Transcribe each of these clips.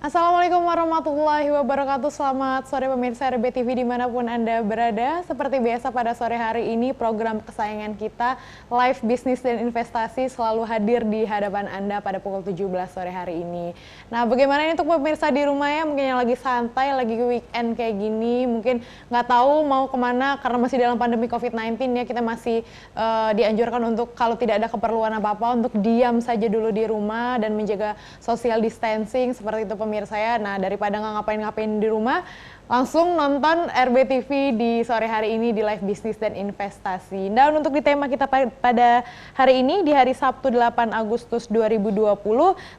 Assalamualaikum warahmatullahi wabarakatuh. Selamat sore pemirsa RBTV dimanapun Anda berada. Seperti biasa pada sore hari ini program kesayangan kita Live Bisnis dan Investasi selalu hadir di hadapan Anda pada pukul 17 sore hari ini. Nah, bagaimana ini untuk pemirsa di rumah ya, mungkin yang lagi santai, lagi weekend kayak gini, mungkin nggak tahu mau kemana karena masih dalam pandemi COVID-19 ya, kita masih dianjurkan untuk kalau tidak ada keperluan apa-apa untuk diam saja dulu di rumah dan menjaga social distancing seperti itu pemirsa ya. Nah, daripada nggak ngapain-ngapain di rumah, langsung nonton RBTV di sore hari ini di Live Bisnis dan Investasi. Dan untuk di tema kita pada hari ini, di hari Sabtu 8 Agustus 2020,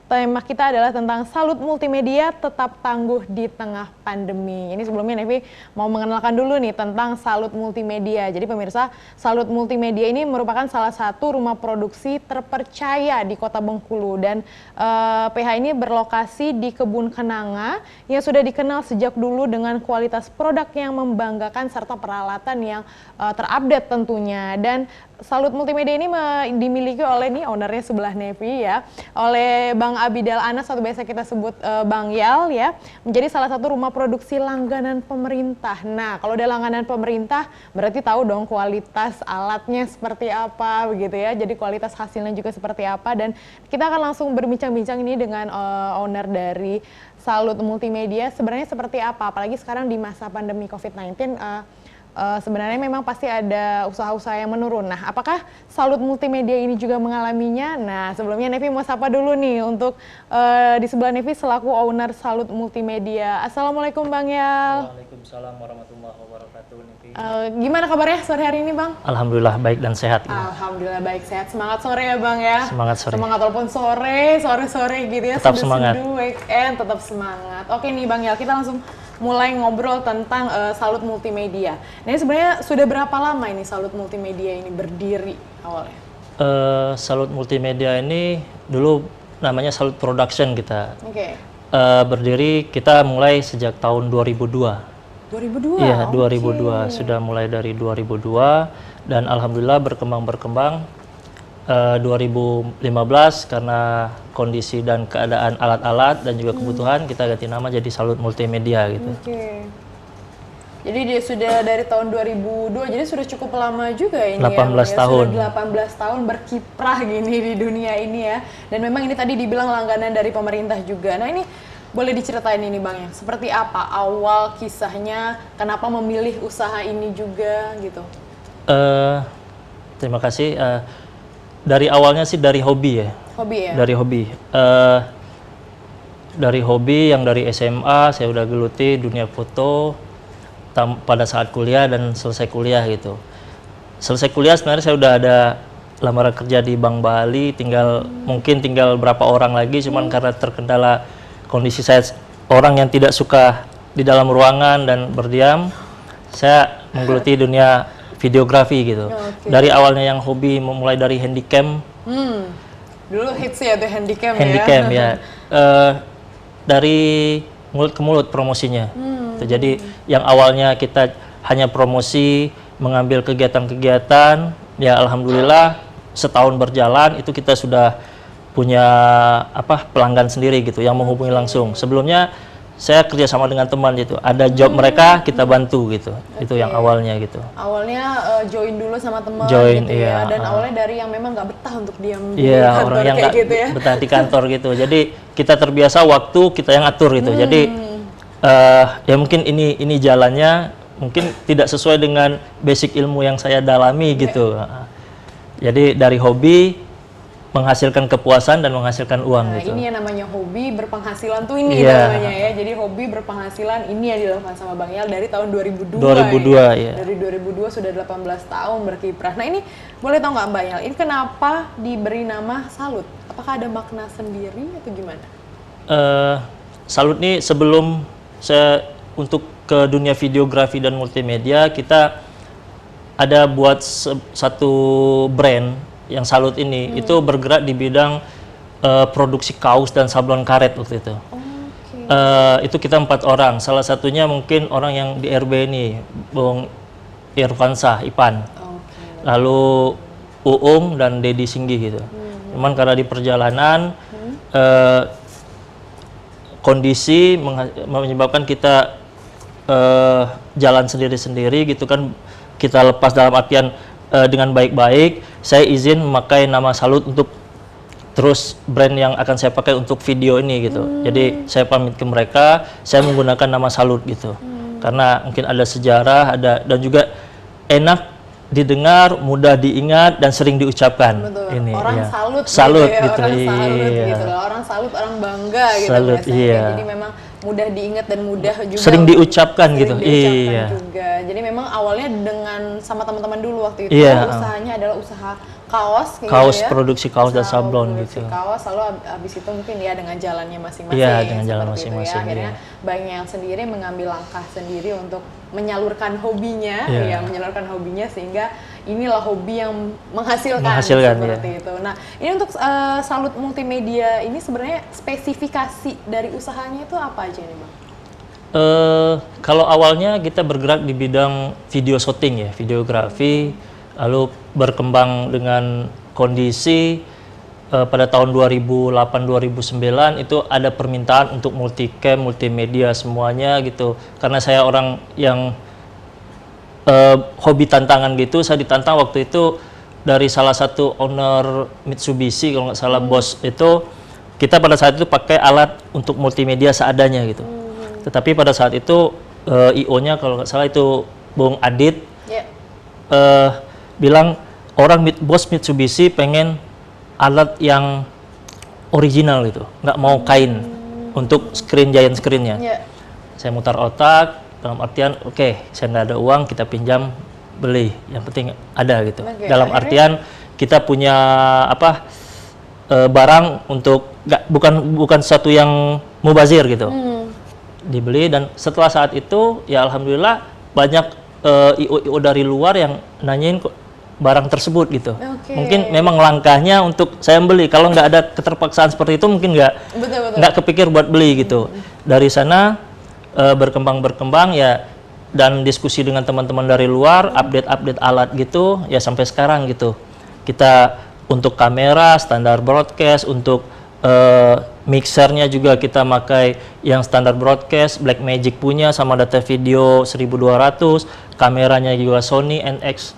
tema kita adalah tentang salut multimedia tetap tangguh di tengah pandemi. Ini sebelumnya Nevi mau mengenalkan dulu nih tentang salut multimedia. Jadi pemirsa, salut multimedia ini merupakan salah satu rumah produksi terpercaya di Kota Bengkulu. Dan PH ini berlokasi di Kebun Kenanga yang sudah dikenal sejak dulu dengan kualitas produk yang membanggakan serta peralatan yang terupdate tentunya. Dan Salut Multimedia ini dimiliki oleh nih ownernya sebelah Nevi ya, oleh Bang Abidal Anas atau biasa kita sebut Bang Yal ya, menjadi salah satu rumah produksi langganan pemerintah. Nah, kalau udah langganan pemerintah berarti tahu dong kualitas alatnya seperti apa begitu ya, jadi kualitas hasilnya juga seperti apa. Dan kita akan langsung berbincang-bincang ini dengan owner dari Salut Multimedia, sebenarnya seperti apa, apalagi sekarang di masa pandemi COVID-19, sebenarnya memang pasti ada usaha-usaha yang menurun. Nah, apakah Salut Multimedia ini juga mengalaminya? Nah, sebelumnya Nevi mau sapa dulu nih untuk di sebelah Nevi selaku owner Salut Multimedia. Assalamualaikum Bang Yal. Waalaikumsalam warahmatullahi wabarakatuh. Nevi. Gimana kabarnya sore hari ini Bang? Alhamdulillah baik dan sehat. Alhamdulillah baik sehat. Semangat sore ya Bang ya. Semangat sore. Semangat walaupun sore-sore gitu ya. Tetap semangat. Weekend tetap semangat. Oke nih Bang Yal, kita langsung mulai ngobrol tentang Salut Multimedia. Nah, ini sebenarnya sudah berapa lama ini Salut Multimedia ini berdiri awalnya? Salut Multimedia ini dulu namanya Salut Production kita. Oke. Berdiri kita mulai sejak tahun 2002. 2002? Iya, 2002. Sudah mulai dari 2002 dan alhamdulillah berkembang. 2015 karena kondisi dan keadaan alat-alat dan juga kebutuhan kita ganti nama jadi Salut Multimedia gitu. Oke. Jadi dia sudah dari tahun 2002, jadi sudah cukup lama juga ini 18 ya. tahun. Sudah 18 tahun berkiprah gini di dunia ini ya. Dan memang ini tadi dibilang langganan dari pemerintah juga. Nah, ini boleh diceritain ini Bang ya, seperti apa awal kisahnya, kenapa memilih usaha ini juga gitu? Terima kasih. Dari awalnya sih dari hobi ya. Hobi ya? Dari hobi. Dari hobi yang dari SMA saya udah geluti dunia foto pada saat kuliah dan selesai kuliah gitu. Selesai kuliah sebenarnya saya udah ada lamaran kerja di Bank Bali, mungkin tinggal berapa orang lagi, cuman karena terkendala kondisi saya orang yang tidak suka di dalam ruangan dan berdiam, saya menggeluti dunia videografi gitu. Okay. Dari awalnya yang hobi mulai dari handycam. Dulu hits ya tuh handycam ya. Handycam ya. Dari mulut ke mulut promosinya. Jadi yang awalnya kita hanya promosi, mengambil kegiatan-kegiatan, ya alhamdulillah setahun berjalan itu kita sudah punya pelanggan sendiri gitu yang menghubungi langsung. Sebelumnya saya kerjasama dengan teman gitu, ada job mereka kita bantu gitu. Itu yang awalnya gitu. Awalnya join dulu sama teman Join, gitu iya, ya, dan awalnya dari yang memang nggak betah untuk diam di Iya, kantor orang yang kayak nggak gitu ya. betah di kantor gitu. Jadi kita terbiasa waktu kita yang atur gitu. Jadi ya mungkin ini jalannya mungkin tidak sesuai dengan basic ilmu yang saya dalami gitu. Jadi dari hobi menghasilkan kepuasan dan menghasilkan uang gitu. Ini yang namanya hobi berpenghasilan tuh ini namanya ya. Jadi hobi berpenghasilan ini yang dilakukan sama Bang Yal dari tahun 2002 ya. Dari 2002 sudah 18 tahun berkiprah. Nah, ini boleh tahu nggak Mbak Yal, ini kenapa diberi nama Salut? Apakah ada makna sendiri atau gimana? Salut nih sebelum saya untuk ke dunia videografi dan multimedia, kita ada buat satu brand yang Salut ini itu bergerak di bidang produksi kaos dan sablon karet waktu itu. Itu kita 4 orang, salah satunya mungkin orang yang di RB ini, Bung Irfansah, Ipan. Lalu Uung dan Dedi Singgi gitu. Cuman karena di perjalanan kondisi menyebabkan kita jalan sendiri-sendiri gitu kan, kita lepas dalam artian dengan baik-baik. Saya izin memakai nama Salut untuk terus brand yang akan saya pakai untuk video ini gitu. Jadi saya pamit ke mereka, saya menggunakan nama Salut gitu. Karena mungkin ada sejarah, dan juga enak didengar, mudah diingat, dan sering diucapkan. Betul. Ini Orang ya. salut Salut gitu ya, gitu, orang salut iya. gitu loh. Orang salut, orang bangga gitu Salut, biasanya. iya. Jadi memang mudah diingat dan mudah juga Sering diucapkan sering gitu. diucapkan Iya. juga. Jadi memang awalnya dengan sama teman-teman dulu waktu itu, Iya. usahanya adalah usaha kaos gitu Kaos, ya. produksi kaos dan Usaha sablon produksi gitu. kaos, lalu abis itu mungkin ya dengan jalannya masing-masing. Iya, dengan jalan seperti itu masing-masing, ya. Akhirnya iya. banyak yang sendiri mengambil langkah sendiri untuk menyalurkan hobinya, Iya. ya menyalurkan hobinya sehingga inilah hobi yang menghasilkan seperti iya. itu. Nah, ini untuk Salut Multimedia ini sebenarnya spesifikasi dari usahanya itu apa aja nih, Bang? Kalau awalnya kita bergerak di bidang video shooting ya, videografi, lalu berkembang dengan kondisi pada tahun 2008-2009 itu ada permintaan untuk multicam, multimedia semuanya gitu. Karena saya orang yang hobi tantangan gitu, saya ditantang waktu itu dari salah satu owner Mitsubishi kalau nggak salah, bos itu, kita pada saat itu pakai alat untuk multimedia seadanya gitu. Tetapi pada saat itu IO-nya kalau nggak salah itu Bung Adit bilang bos Mitsubishi pengen alat yang original gitu, nggak mau kain untuk giant screen-nya. Saya mutar otak dalam artian oke, saya nggak ada uang, kita pinjam beli, yang penting ada gitu. Dalam artian kita punya barang untuk bukan sesuatu yang mubazir gitu. Dibeli, dan setelah saat itu ya alhamdulillah banyak IO dari luar yang nanyain barang tersebut gitu. Mungkin memang langkahnya untuk saya beli, kalau nggak ada keterpaksaan seperti itu mungkin nggak kepikir buat beli gitu. Dari sana berkembang ya, dan diskusi dengan teman-teman dari luar, update alat gitu ya sampai sekarang gitu. Kita untuk kamera standar broadcast, untuk mixernya juga kita pakai yang standar broadcast, Blackmagic punya sama Data Video 1200, kameranya juga Sony NX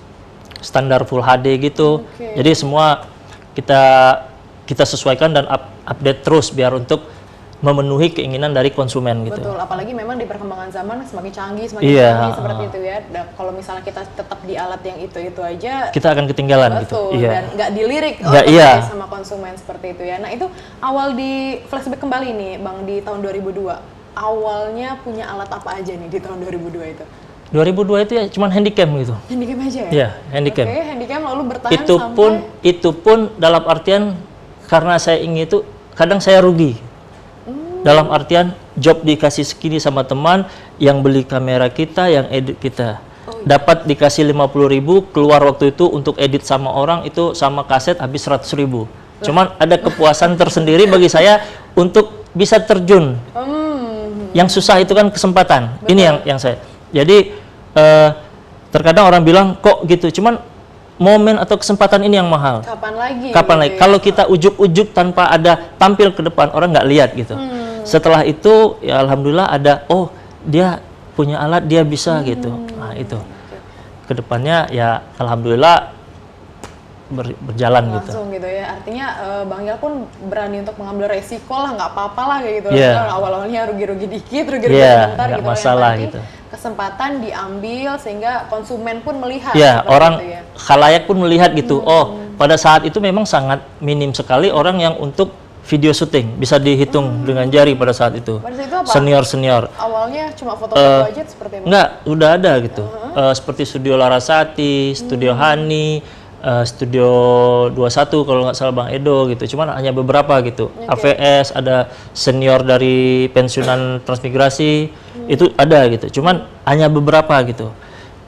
standar Full HD gitu. Jadi semua kita sesuaikan dan update terus biar untuk memenuhi keinginan dari konsumen gitu. Betul, apalagi memang di perkembangan zaman semakin canggih canggih seperti itu ya. Dan kalau misalnya kita tetap di alat yang itu aja, kita akan ketinggalan gitu. Dan nggak dilirik sama konsumen seperti itu ya. Nah, itu awal di flashback kembali nih, Bang, di tahun 2002. Awalnya punya alat apa aja nih di tahun 2002 itu? 2002 itu ya cuman handycam gitu. Handycam aja ya? Iya, handycam. Oke, handycam lalu bertahan itu pun dalam artian karena saya ingin itu, kadang saya rugi. Dalam artian job dikasih segini sama teman yang beli kamera kita, yang edit kita. Dapat dikasih 50.000, keluar waktu itu untuk edit sama orang itu sama kaset habis 100.000. Cuman ada kepuasan tersendiri bagi saya untuk bisa terjun. Yang susah itu kan kesempatan. Betul. Ini yang saya. Jadi terkadang orang bilang kok gitu, cuman momen atau kesempatan ini yang mahal. Kapan lagi? Ya? Kalau kita ujuk-ujuk tanpa ada tampil ke depan, orang nggak lihat gitu. Setelah itu ya alhamdulillah ada, oh dia punya alat, dia bisa gitu. Nah itu kedepannya ya alhamdulillah berjalan langsung gitu ya. Artinya Bang Yal pun berani untuk mengambil resiko lah, nggak apa-apa lah kayak gitu. Awal-awalnya rugi-rugi dikit, rugi-rugi bentar gitu. Masalah gitu. Kesempatan diambil sehingga konsumen pun melihat. Orang gitu ya. Khalayak pun melihat gitu. Oh, pada saat itu memang sangat minim sekali orang yang untuk video syuting, bisa dihitung dengan jari pada saat itu. Pada saat itu apa? Senior. Awalnya cuma foto-foto aja seperti apa? Enggak, udah ada gitu. Seperti Studio Larasati, Studio Hani, Studio 21 kalau nggak salah Bang Edo gitu. Cuman hanya beberapa gitu. AVS, ada senior dari pensiunan transmigrasi, itu ada gitu. Cuman hanya beberapa gitu.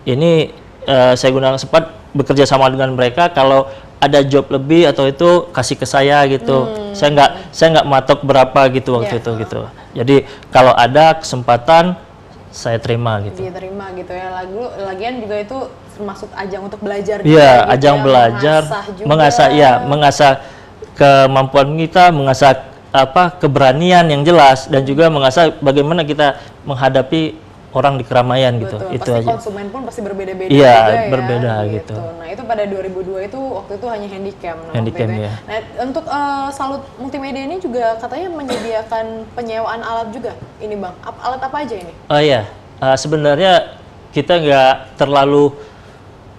Ini saya gunakan sempat bekerja sama dengan mereka, kalau ada job lebih atau itu kasih ke saya gitu. Saya nggak matok berapa gitu waktu itu gitu. Jadi kalau ada kesempatan saya terima gitu. Diterima gitu ya. Lagian juga itu termasuk ajang untuk belajar juga. Iya, ajang belajar, mengasah kemampuan kita, mengasah keberanian yang jelas dan juga mengasah bagaimana kita menghadapi orang di keramaian gitu. Betul, Itu pasti aja. konsumen pun pasti berbeda-beda Iya, juga ya. berbeda gitu. Nah, itu pada 2002 itu waktu itu hanya handycam. Nah, Handycam, waktu itu ya. Nah, untuk Salut Multimedia ini juga katanya menyediakan penyewaan alat juga. Ini Bang, alat apa aja ini? Oh iya, sebenarnya kita nggak terlalu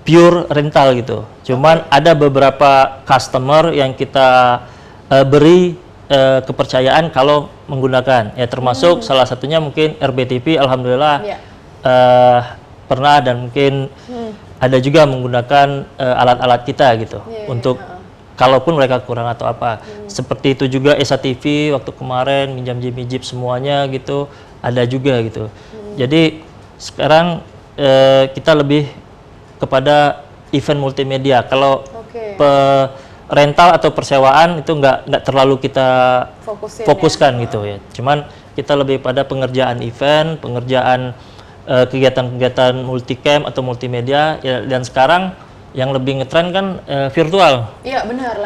pure rental gitu. Cuman ada beberapa customer yang kita beri kepercayaan kalau menggunakan. Ya termasuk salah satunya mungkin RBTV, alhamdulillah pernah dan mungkin ada juga menggunakan alat-alat kita gitu untuk kalaupun mereka kurang atau apa. Seperti itu juga Esa TV waktu kemarin minjam Jimmy Jeep semuanya gitu ada juga gitu. Jadi sekarang kita lebih kepada event multimedia. Kalau rental atau persewaan itu nggak terlalu kita fokuskan gitu ya. Cuman kita lebih pada pengerjaan event, pengerjaan kegiatan-kegiatan multicam atau multimedia ya, dan sekarang yang lebih ngetren kan virtual. Iya benar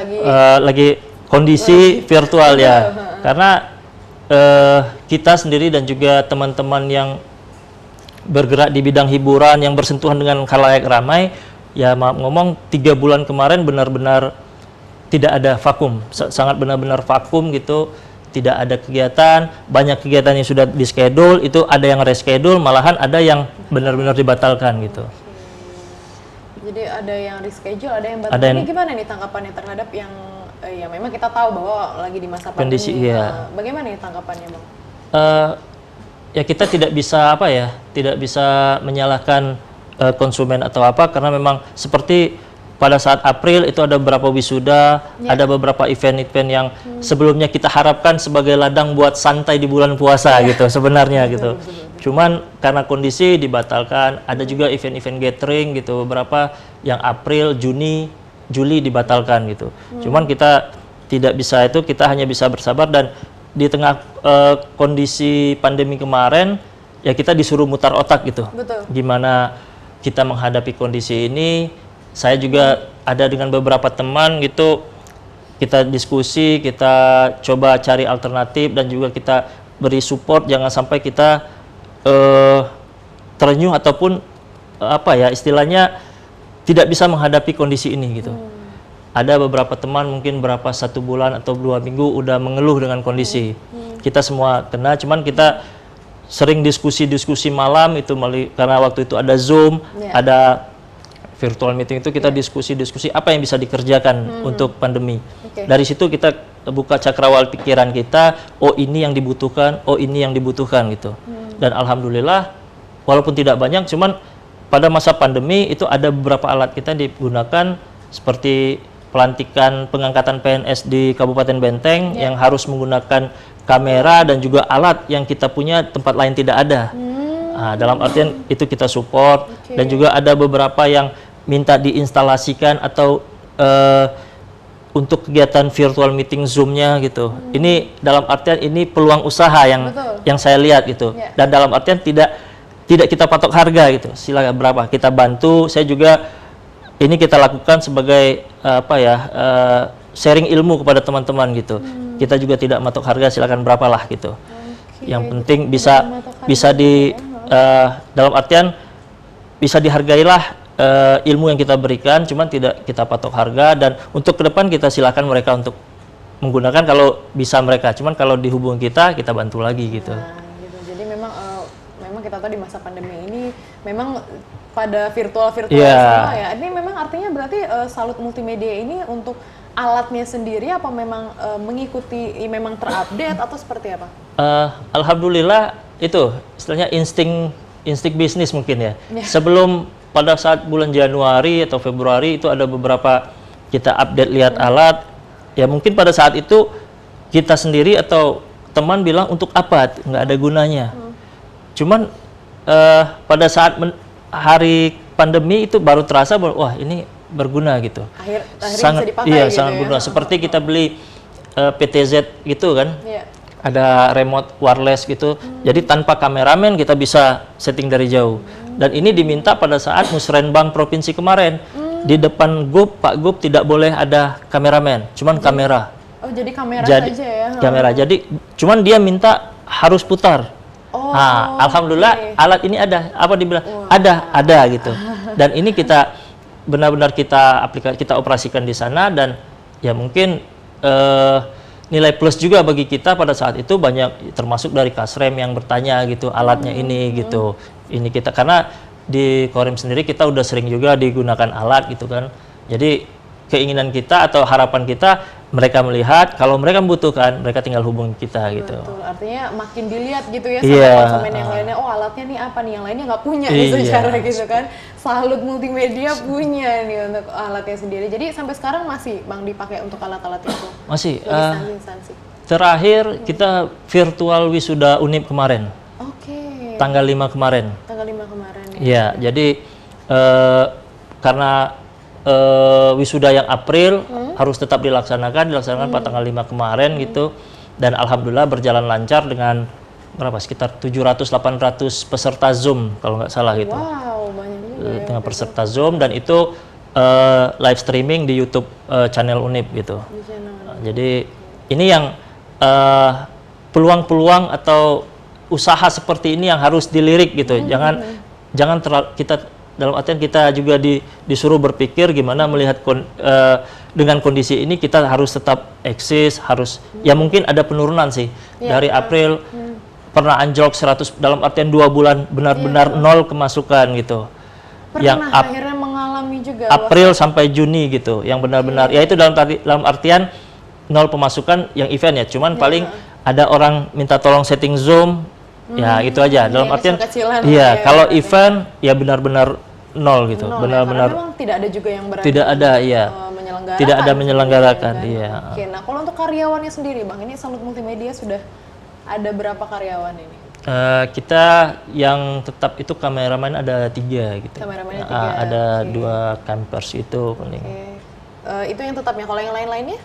lagi kondisi virtual ya. Karena kita sendiri dan juga teman-teman yang bergerak di bidang hiburan yang bersentuhan dengan khalayak ramai ya, maaf ngomong 3 bulan kemarin benar-benar tidak ada vakum, sangat benar-benar vakum gitu, tidak ada kegiatan, banyak kegiatan yang sudah di schedule, itu ada yang reschedule, malahan ada yang benar-benar dibatalkan gitu. Jadi ada yang reschedule, ada yang batal. Ini gimana nih tanggapannya terhadap yang ya memang kita tahu bahwa lagi di masa pandemi. Kondisi, iya. Bagaimana nih tanggapannya Bang? Ya kita tidak bisa tidak bisa menyalahkan konsumen atau apa, karena memang seperti pada saat April itu ada beberapa wisuda, ada beberapa event-event yang sebelumnya kita harapkan sebagai ladang buat santai di bulan puasa gitu sebenarnya gitu. Cuman karena kondisi dibatalkan, ada juga event-event gathering gitu, beberapa yang April, Juni, Juli dibatalkan gitu. Cuman kita tidak bisa itu, kita hanya bisa bersabar dan di tengah kondisi pandemi kemarin ya kita disuruh mutar otak gitu. Betul. Gimana kita menghadapi kondisi ini. Saya juga ada dengan beberapa teman gitu, kita diskusi, kita coba cari alternatif dan juga kita beri support, jangan sampai kita terenyuh ataupun istilahnya tidak bisa menghadapi kondisi ini gitu. Ada beberapa teman mungkin 1 bulan atau 2 minggu udah mengeluh dengan kondisi. Kita semua kena, cuman kita sering diskusi malam itu karena waktu itu ada Zoom, ada virtual meeting itu kita diskusi apa yang bisa dikerjakan untuk pandemi. Dari situ kita buka cakrawala pikiran kita, oh ini yang dibutuhkan, oh ini yang dibutuhkan gitu. Dan alhamdulillah walaupun tidak banyak, cuman pada masa pandemi itu ada beberapa alat kita digunakan seperti pelantikan pengangkatan PNS di Kabupaten Benteng yang harus menggunakan kamera dan juga alat yang kita punya tempat lain tidak ada. Nah, dalam artian itu kita support dan juga ada beberapa yang minta diinstalasikan atau untuk kegiatan virtual meeting Zoom-nya gitu. Ini dalam artian ini peluang usaha yang saya lihat gitu. Dan dalam artian tidak kita patok harga gitu. Silakan berapa kita bantu. Saya juga ini kita lakukan sebagai sharing ilmu kepada teman-teman gitu. Kita juga tidak matok harga, silakan berapalah gitu. Yang penting bisa di dalam artian bisa dihargailah ilmu yang kita berikan, cuman tidak kita patok harga, dan untuk ke depan kita silakan mereka untuk menggunakan kalau bisa mereka, cuman kalau dihubungi kita bantu lagi gitu. Nah, gitu. Jadi memang kita tahu di masa pandemi ini memang pada virtual semua ya. Ini memang artinya berarti Salut Multimedia ini untuk alatnya sendiri apa memang mengikuti memang terupdate atau seperti apa? Alhamdulillah itu istilahnya insting bisnis mungkin ya. Sebelum pada saat bulan Januari atau Februari itu ada beberapa kita update lihat alat, ya mungkin pada saat itu kita sendiri atau teman bilang untuk apa, nggak ada gunanya. Cuman pada saat hari pandemi itu baru terasa bahwa wah ini berguna gitu. Akhirnya sangat bisa dipakai gitu sangat ya? berguna. Seperti kita beli PTZ gitu kan. Yeah. Ada remote wireless gitu. Jadi tanpa kameramen kita bisa setting dari jauh. Dan ini diminta pada saat Musrenbang Provinsi kemarin. Di depan GUP, Pak GUP tidak boleh ada kameramen, cuman kamera. Oh, jadi kamera saja ya? kamera. Jadi cuman dia minta harus putar. Oh, Nah, alhamdulillah alat ini ada. Apa dibilang? Ada gitu. Dan ini kita benar-benar kita operasikan di sana, dan ya mungkin nilai plus juga bagi kita pada saat itu, banyak termasuk dari Kasrem yang bertanya gitu alatnya ini gitu. Ini kita karena di Korim sendiri kita udah sering juga digunakan alat gitu kan. Jadi keinginan kita atau harapan kita, mereka melihat, kalau mereka membutuhkan, mereka tinggal hubungi kita gitu. Betul, artinya makin dilihat gitu ya sama konsumen yang lainnya, oh alatnya nih apa nih, yang lainnya nggak punya gitu secara gitu kan. Salut Multimedia punya nih untuk alatnya sendiri. Jadi sampai sekarang masih Bang dipakai untuk alat-alat itu? Masih. Instansi. Terakhir kita virtual wisuda Unip kemarin. Oke. Tanggal 5 kemarin. Tanggal 5 kemarin. Iya, jadi karena wisuda yang April harus tetap dilaksanakan pada tanggal 5 kemarin gitu, dan alhamdulillah berjalan lancar dengan berapa, sekitar 700-800 peserta Zoom kalau nggak salah gitu. Wow, banyak juga ya. Dengan peserta Zoom, dan itu live streaming di YouTube channel Unip gitu. Jadi ini yang peluang-peluang atau usaha seperti ini yang harus dilirik gitu. Jangan terlalu kita, dalam artian kita juga disuruh berpikir gimana melihat dengan kondisi ini kita harus tetap eksis, harus ya mungkin ada penurunan sih dari April pernah anjlok 100, dalam artian 2 bulan benar-benar nol kemasukan gitu. Pernah akhirnya mengalami juga April sampai Juni gitu, yang benar-benar ya itu dalam artian nol pemasukan yang event ya, cuman paling ada orang minta tolong setting Zoom. Ya itu aja, dalam artian iya, kalau event ya benar-benar nol gitu, benar-benar ya, memang tidak ada juga yang berani tidak ada, iya, tidak ada menyelenggarakan, iya. Oke, nah kalau untuk karyawannya sendiri Bang, ini Salut Multimedia sudah ada berapa karyawan ini? Kita yang tetap itu kameramen ada 3 gitu. Kameramennya 3. Ada 2 campers itu paling. Itu yang tetapnya, kalau yang lain-lainnya?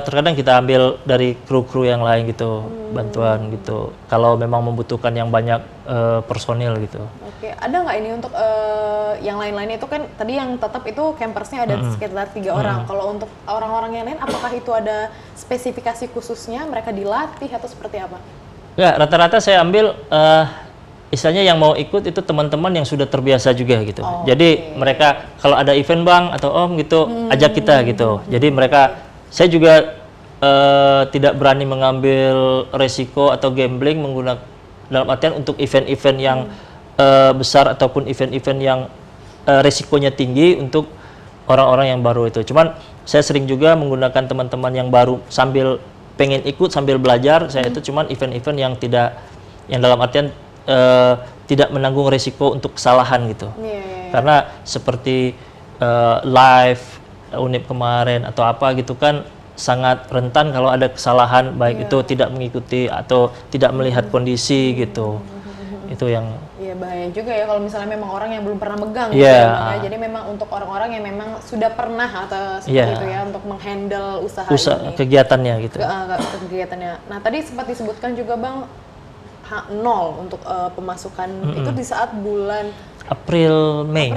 Terkadang kita ambil dari kru-kru yang lain gitu, bantuan gitu. Kalau memang membutuhkan yang banyak personil gitu. Oke, ada nggak ini untuk yang lain-lainnya itu kan tadi yang tetap itu campersnya ada sekitar 3 orang. Kalau untuk orang-orang yang lain, apakah itu ada spesifikasi khususnya, mereka dilatih atau seperti apa? Ya, rata-rata saya ambil istilahnya yang mau ikut itu teman-teman yang sudah terbiasa juga gitu. Jadi mereka kalau ada event Bang atau Om gitu, ajak kita gitu. Jadi mereka, saya juga tidak berani mengambil resiko atau gambling menggunakan, dalam artian untuk event-event yang besar ataupun event-event yang resikonya tinggi untuk orang-orang yang baru itu. Cuman saya sering juga menggunakan teman-teman yang baru sambil pengen ikut sambil belajar. Saya itu cuman event-event yang tidak, yang dalam artian tidak menanggung resiko untuk kesalahan gitu. Karena seperti live Unip kemarin atau apa gitu kan sangat rentan kalau ada kesalahan, baik itu tidak mengikuti atau tidak melihat kondisi gitu. Itu yang bahaya juga ya kalau misalnya memang orang yang belum pernah megang gitu ya. Jadi memang untuk orang-orang yang memang sudah pernah atau seperti itu ya untuk menghandle usaha ini. Kegiatannya gitu. Kegiatannya. Nah, tadi sempat disebutkan juga Bang nol untuk pemasukan itu di saat bulan April, Mei.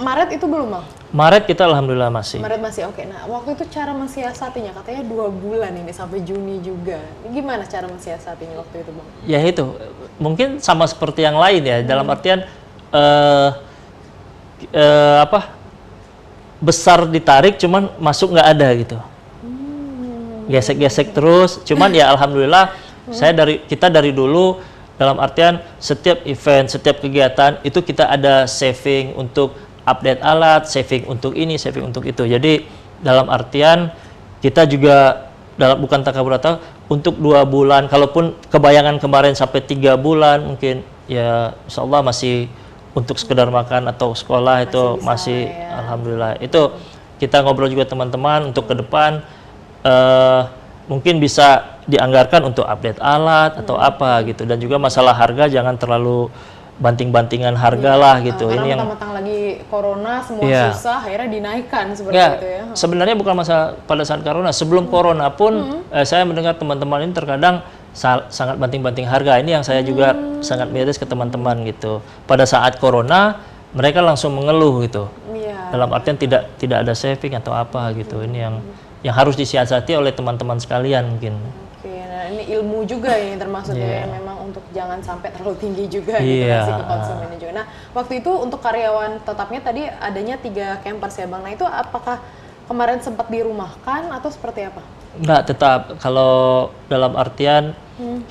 Maret itu belum Bang? Maret kita alhamdulillah masih. Maret masih, oke. Nah, waktu itu cara mensiasatinya katanya 2 bulan ini sampai Juni juga. Gimana cara mensiasatinya waktu itu Bang? Ya itu, mungkin sama seperti yang lain ya, dalam artian besar ditarik cuman masuk nggak ada gitu. Gesek-gesek terus, cuman ya alhamdulillah kita dari dulu dalam artian setiap event, setiap kegiatan itu kita ada saving untuk update alat, saving untuk ini, saving untuk itu. Jadi dalam artian kita juga bukan takabur atau untuk 2 bulan, kalaupun kebayangan kemarin sampai 3 bulan mungkin ya insya Allah masih untuk sekedar makan atau sekolah itu masih ya. Alhamdulillah. Itu kita ngobrol juga teman-teman untuk ke depan mungkin bisa dianggarkan untuk update alat atau apa gitu, dan juga masalah harga jangan terlalu banting-bantingan harga lah gitu. Karena ini yang mentang-mentang lagi corona semua susah, akhirnya dinaikkan seperti itu ya. Sebenarnya bukan masa pada saat corona, sebelum corona pun saya mendengar teman-teman ini terkadang sangat banting-banting harga. Ini yang saya juga sangat miris ke teman-teman gitu. Pada saat corona mereka langsung mengeluh gitu. Dalam artian tidak ada saving atau apa gitu. Ini yang yang harus disiasati oleh teman-teman sekalian mungkin. Oke, nah ini ilmu juga yang termasuk ya, memang untuk jangan sampai terlalu tinggi juga gitu kasih ke konsumennya juga. Nah, waktu itu untuk karyawan tetapnya tadi adanya 3 campers ya Bang. Nah, itu apakah kemarin sempat dirumahkan atau seperti apa? Enggak, tetap. Kalau dalam artian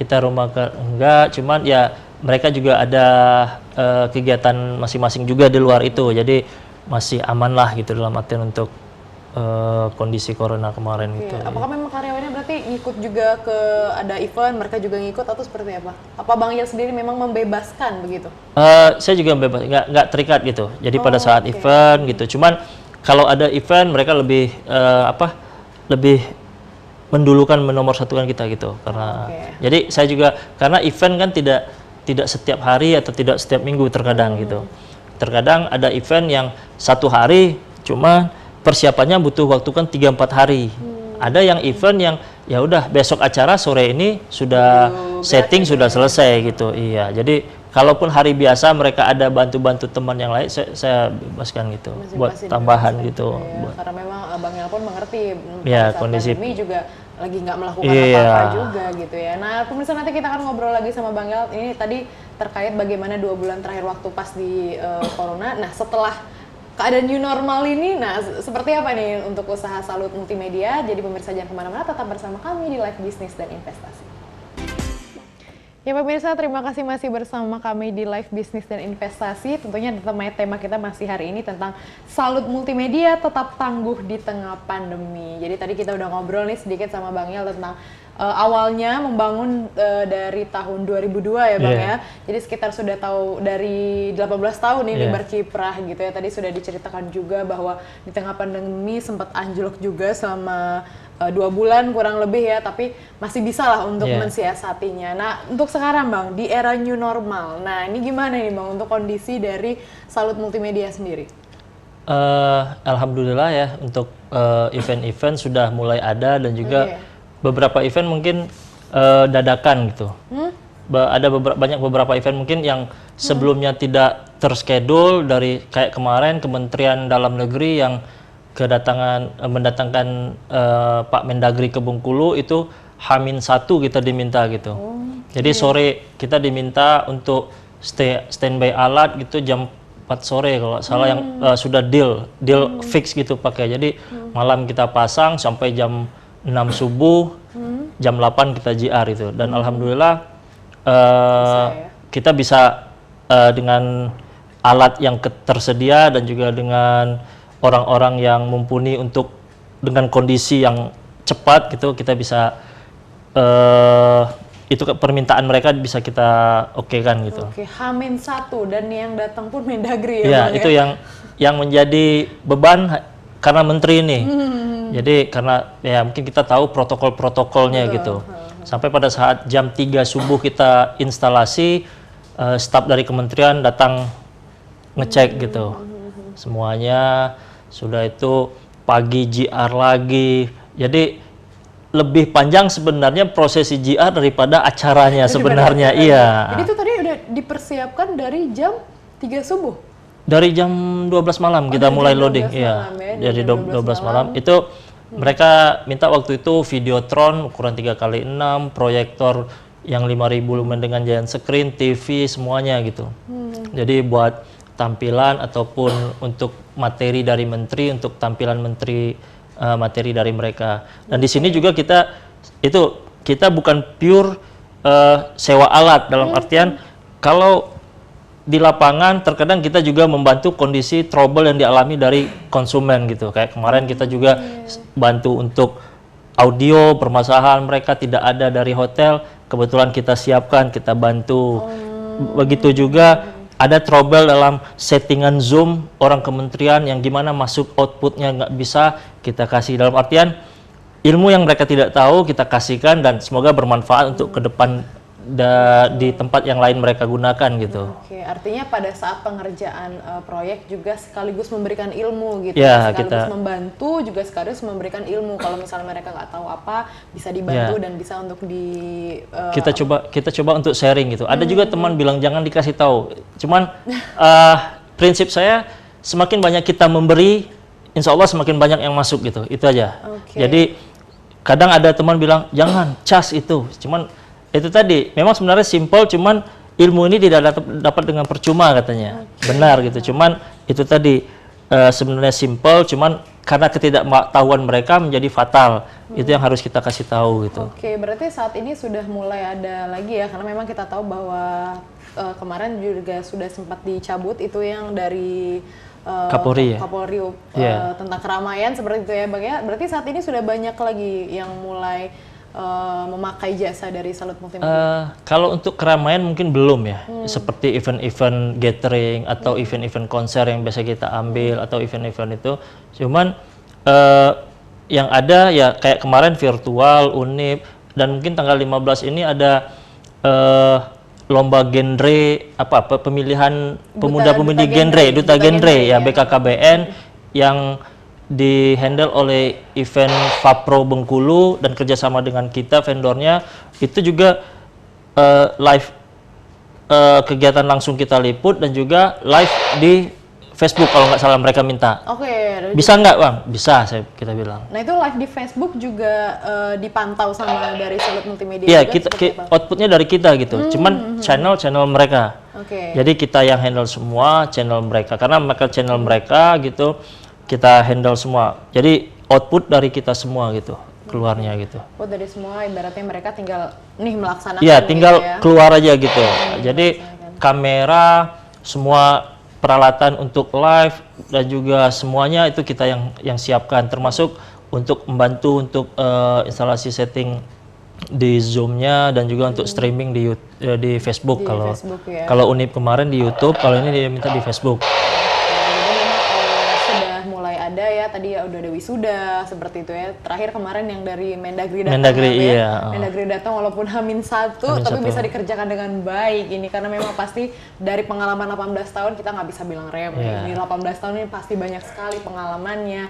kita enggak, cuman ya mereka juga ada kegiatan masing-masing juga di luar itu. Jadi masih aman lah gitu dalam artian untuk kondisi corona kemarin gitu. Apakah memang karyawannya berarti ngikut juga ke ada event, mereka juga ngikut atau seperti apa? Apa Bang Yel sendiri memang membebaskan begitu? Saya juga bebas, nggak terikat gitu. Jadi pada saat event gitu. Cuman kalau ada event mereka lebih lebih mendulukan menomorsatukan kita gitu. Karena jadi saya juga karena event kan tidak setiap hari atau tidak setiap minggu terkadang gitu. Terkadang ada event yang 1 hari cuma persiapannya butuh waktu kan 3-4 hari. Ada yang event yang ya udah besok acara sore ini sudah setting sudah selesai gitu. Iya. Jadi kalaupun hari biasa mereka ada bantu-bantu teman yang lain saya bebaskan gitu. Masih buat pasti tambahan dibebaskan gitu. Ya, karena memang Bang Yel pun mengerti Ya, saat kondisi pandemi juga lagi nggak melakukan apa-apa juga gitu ya. Nah, pemirsa nanti kita akan ngobrol lagi sama Bang Yel. Ini tadi terkait bagaimana 2 bulan terakhir waktu pas di Corona. Nah, setelah keadaan new normal ini, nah seperti apa nih untuk usaha Salut Multimedia? Jadi pemirsa jangan kemana-mana, tetap bersama kami di Live Bisnis dan Investasi. Ya pemirsa, terima kasih masih bersama kami di Live Bisnis dan Investasi. Tentunya tema kita masih hari ini tentang Salut Multimedia tetap tangguh di tengah pandemi. Jadi tadi kita udah ngobrol nih sedikit sama Bang Yel tentang awalnya membangun dari tahun 2002 ya Bang ya. Jadi sekitar sudah tahu dari 18 tahun ini berkiprah gitu ya. Tadi sudah diceritakan juga bahwa di tengah pandemi sempat anjlok juga selama 2 bulan kurang lebih ya, tapi masih bisa lah untuk mensiasatinya. Nah, untuk sekarang Bang, di era new normal, nah ini gimana nih Bang untuk kondisi dari Salut Multimedia sendiri? Alhamdulillah ya, untuk event-event sudah mulai ada dan juga beberapa event mungkin dadakan gitu. Ada banyak beberapa event mungkin yang sebelumnya tidak terschedule dari kayak kemarin Kementerian Dalam Negeri yang mendatangkan Pak Mendagri ke Bengkulu itu H-1 kita diminta gitu. Jadi sore kita diminta untuk standby alat gitu jam 4 sore kalau salah yang sudah deal fix gitu pakai. Jadi malam kita pasang sampai jam 6 subuh, jam 8 kita JR itu. Dan alhamdulillah kita bisa dengan alat yang tersedia dan juga dengan orang-orang yang mumpuni untuk dengan kondisi yang cepat gitu kita bisa itu permintaan mereka bisa kita okekan gitu. Oke, H-1 dan yang datang pun Mendagri ya Ya, Bang, itu yang menjadi beban karena menteri ini. Jadi karena ya mungkin kita tahu protokol-protokolnya gitu. Sampai pada saat jam 3 subuh kita instalasi, staf dari kementerian datang ngecek gitu. Semuanya sudah itu pagi JR lagi. Jadi lebih panjang sebenarnya prosesi JR daripada acaranya sebenarnya. Iya. Jadi itu tadi udah dipersiapkan dari jam 3 subuh? Dari jam 12 malam kita mulai loading. Iya. Dari 12 malam. Itu mereka minta waktu itu videotron ukuran 3x6, proyektor yang 5.000 lumen dengan giant screen, TV, semuanya gitu. Jadi buat tampilan ataupun untuk materi dari menteri, untuk tampilan menteri, materi dari mereka. Dan di sini juga kita bukan pure sewa alat, dalam artian kalau di lapangan terkadang kita juga membantu kondisi trouble yang dialami dari konsumen gitu. Kayak kemarin kita juga bantu untuk audio permasalahan mereka tidak ada dari hotel, kebetulan kita siapkan, kita bantu. Begitu juga ada trouble dalam settingan Zoom orang kementerian yang gimana masuk outputnya nggak bisa, kita kasih. Dalam artian ilmu yang mereka tidak tahu kita kasihkan dan semoga bermanfaat untuk ke depan di tempat yang lain mereka gunakan gitu. Oke, artinya pada saat pengerjaan proyek juga sekaligus memberikan ilmu gitu, ya, sekaligus membantu juga sekaligus memberikan ilmu. Kalau misalnya mereka nggak tahu apa, bisa dibantu dan bisa untuk kita coba untuk sharing gitu. Ada juga teman bilang jangan dikasih tahu. Cuman prinsip saya semakin banyak kita memberi, insya Allah semakin banyak yang masuk gitu, itu aja. Oke. Jadi kadang ada teman bilang jangan cas itu, cuman itu tadi memang sebenarnya simpel, cuman ilmu ini tidak dapat dengan percuma katanya. Benar gitu, cuman itu tadi sebenarnya simpel, cuman karena ketidaktahuan mereka menjadi fatal. Itu yang harus kita kasih tahu gitu. Oke, berarti saat ini sudah mulai ada lagi ya, karena memang kita tahu bahwa kemarin juga sudah sempat dicabut itu yang dari Kapolri ya? Kapolri tentang keramaian seperti itu ya Bang ya. Berarti saat ini sudah banyak lagi yang mulai memakai jasa dari Salut Multimedia. Kalau untuk keramaian mungkin belum ya, seperti event-event gathering atau event-event konser yang biasa kita ambil atau event-event itu. Cuman yang ada ya kayak kemarin virtual, Unip, dan mungkin tanggal 15 ini ada lomba genre pemilihan pemuda-pemudi genre, duta genre ya BKKBN yang di-handle oleh event Fapro Bengkulu dan kerjasama dengan kita vendornya. Itu juga live kegiatan langsung kita liput dan juga live di Facebook kalau nggak salah mereka minta. Oke. Bisa nggak Bang? Bisa, kita bilang. Nah itu live di Facebook juga dipantau sama dari Salut Multimedia. Iya, juga, outputnya dari kita gitu. Cuman channel mereka. Oke. Jadi kita yang handle semua channel mereka karena mereka channel mereka gitu. Kita handle semua. Jadi output dari kita semua gitu keluarnya gitu. Oh dari semua ibaratnya mereka tinggal nih melaksanakan. Iya, tinggal gitu ya. keluar aja gitu. Jadi kamera, semua peralatan untuk live dan juga semuanya itu kita yang siapkan, termasuk untuk membantu untuk instalasi setting di Zoom-nya dan juga untuk streaming di Facebook. Facebook, ya. Kalau Unip kemarin di YouTube, kalau ini dia minta di Facebook. Ada ya, tadi ya udah ada wisuda seperti itu ya. Terakhir kemarin yang dari Mendagri datang. Mendagri, ya, iya. Mendagri datang walaupun H-1 tapi bisa dikerjakan dengan baik ini karena memang pasti dari pengalaman 18 tahun kita nggak bisa bilang remeh. Ini 18 tahun ini pasti banyak sekali pengalamannya.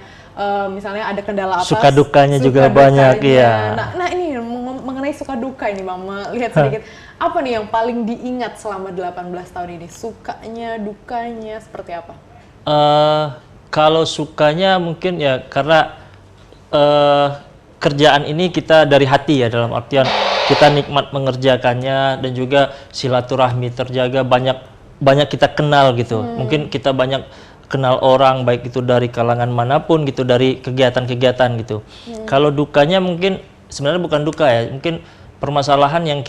Misalnya ada kendala apa? Suka dukanya juga banyak ya. Nah ini mengenai suka duka ini Bang, lihat sedikit. Apa nih yang paling diingat selama 18 tahun ini? Sukanya, dukanya seperti apa? Kalau sukanya mungkin ya karena kerjaan ini kita dari hati ya, dalam artian kita nikmat mengerjakannya dan juga silaturahmi terjaga, banyak kita kenal gitu. Mungkin kita banyak kenal orang baik itu dari kalangan manapun gitu, dari kegiatan-kegiatan gitu. Kalau dukanya mungkin sebenarnya bukan duka ya, mungkin permasalahan yang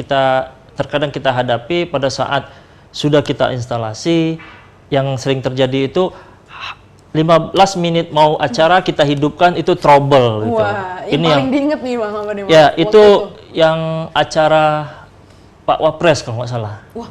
terkadang kita hadapi pada saat sudah kita instalasi, yang sering terjadi itu 15 menit mau acara kita hidupkan itu trouble gitu. Wah, ini paling diinget nih Bang apa nih? Ya, itu yang acara Pak Wapres kalau nggak salah. Wah,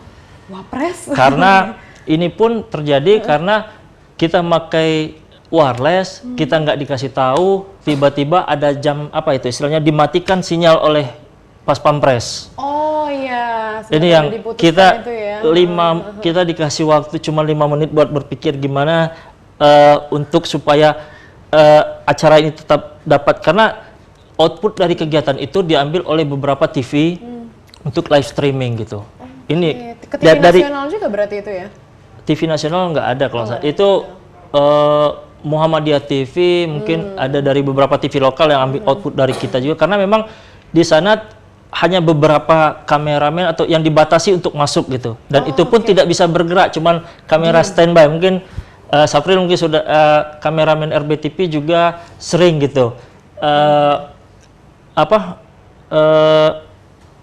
Wapres. Karena ini pun terjadi karena kita pakai wireless, kita nggak dikasih tahu, tiba-tiba ada jam apa itu istilahnya dimatikan sinyal oleh Pas Pampres. Oh iya. Ini yang kita itu ya. Kita dikasih waktu cuma 5 menit buat berpikir gimana untuk supaya acara ini tetap dapat, karena output dari kegiatan itu diambil oleh beberapa TV untuk live streaming gitu. Ini ke TV nasional juga berarti itu ya? TV nasional nggak ada kalau itu Muhammadiyah TV mungkin ada dari beberapa TV lokal yang ambil output dari kita juga, karena memang di sana hanya beberapa kameramen atau yang dibatasi untuk masuk gitu, dan itu pun tidak bisa bergerak, cuman kamera standby. Mungkin Sapril mungkin sudah kameramen RBTV juga sering gitu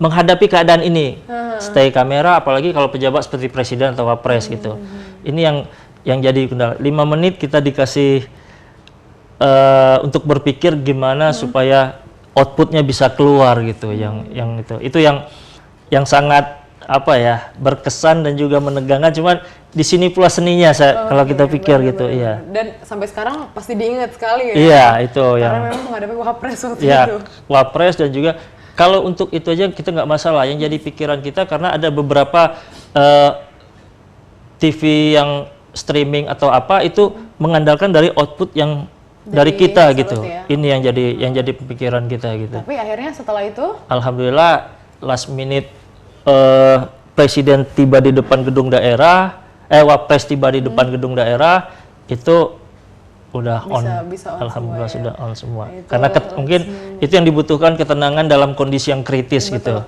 menghadapi keadaan ini, stay kamera, apalagi kalau pejabat seperti presiden atau wapres gitu. Ini yang jadi kendala. 5 menit kita dikasih untuk berpikir gimana supaya outputnya bisa keluar gitu. Itu yang sangat berkesan dan juga menegangkan. Cuman di sini pula seninya kalau kita pikir gitu. Iya. Dan sampai sekarang pasti diingat sekali ya. Iya, itu karena memang menghadapi wapres waktu itu. Wapres, dan juga kalau untuk itu aja kita nggak masalah. Yang jadi pikiran kita karena ada beberapa TV yang streaming atau apa itu mengandalkan dari output yang dari kita gitu. Ya? Ini yang jadi pemikiran kita gitu. Tapi akhirnya setelah itu, alhamdulillah last minute presiden tiba di depan gedung daerah, wapres tiba di depan gedung daerah, itu udah on. Bisa on Alhamdulillah semua, sudah on semua. Itu Karena mungkin itu yang dibutuhkan, ketenangan dalam kondisi yang kritis gitu.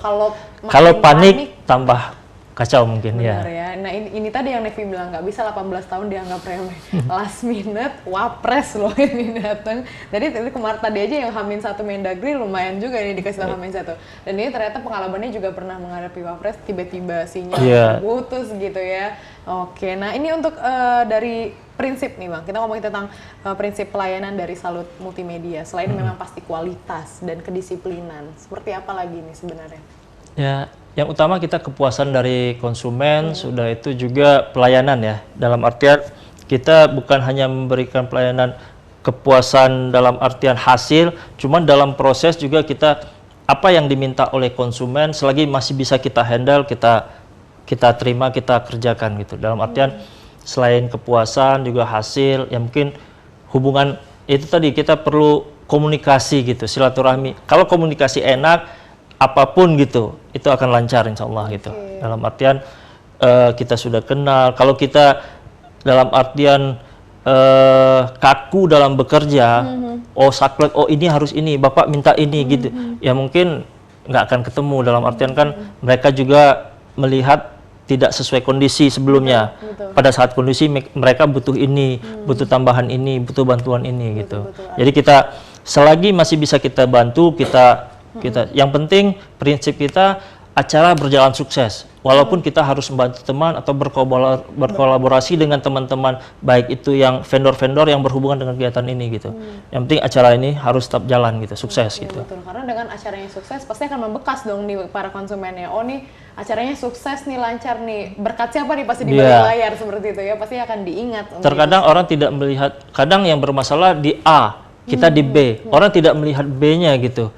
Kalau panik tambah kacau mungkin. Benar ya. Nah ini tadi yang Nevi bilang, nggak bisa 18 tahun dianggap remeh. Last minute wapres loh ini datang. Jadi kemarin tadi aja yang H-1 Mendagri lumayan juga ini dikasih tahu H-1. Dan ini ternyata pengalamannya juga pernah menghadapi wapres, tiba-tiba sinyal putus gitu ya. Oke, nah ini untuk dari prinsip nih Bang, kita ngomongin tentang prinsip pelayanan dari Salut Multimedia. Selain memang pasti kualitas dan kedisiplinan, seperti apa lagi nih sebenarnya? Ya, yang utama kita kepuasan dari konsumen, sudah itu juga pelayanan ya. Dalam artian kita bukan hanya memberikan pelayanan kepuasan dalam artian hasil, cuman dalam proses juga kita apa yang diminta oleh konsumen selagi masih bisa kita handle, kita terima, kita kerjakan gitu. Dalam artian selain kepuasan juga hasil, ya mungkin hubungan itu tadi kita perlu komunikasi gitu, silaturahmi. Kalau komunikasi enak, apapun gitu, itu akan lancar insya Allah gitu. Dalam artian kita sudah kenal. Kalau kita dalam artian kaku dalam bekerja, oh saklek, oh ini harus ini, Bapak minta ini gitu, ya mungkin nggak akan ketemu. Dalam artian kan mereka juga melihat tidak sesuai kondisi sebelumnya. Pada saat kondisi mereka butuh ini, butuh tambahan ini, butuh bantuan ini gitu. Jadi kita selagi masih bisa kita bantu, kita yang penting prinsip kita acara berjalan sukses. Walaupun kita harus membantu teman atau berkolaborasi dengan teman-teman, baik itu yang vendor-vendor yang berhubungan dengan kegiatan ini gitu. Yang penting acara ini harus tetap jalan gitu, sukses gitu. Betul, karena dengan acaranya sukses pasti akan membekas dong di para konsumennya. Oh nih acaranya sukses nih, lancar nih. Berkat siapa nih pasti di balik layar seperti itu ya, pasti akan diingat. Terkadang orang tidak melihat, kadang yang bermasalah di A, kita di B. Orang tidak melihat B-nya gitu.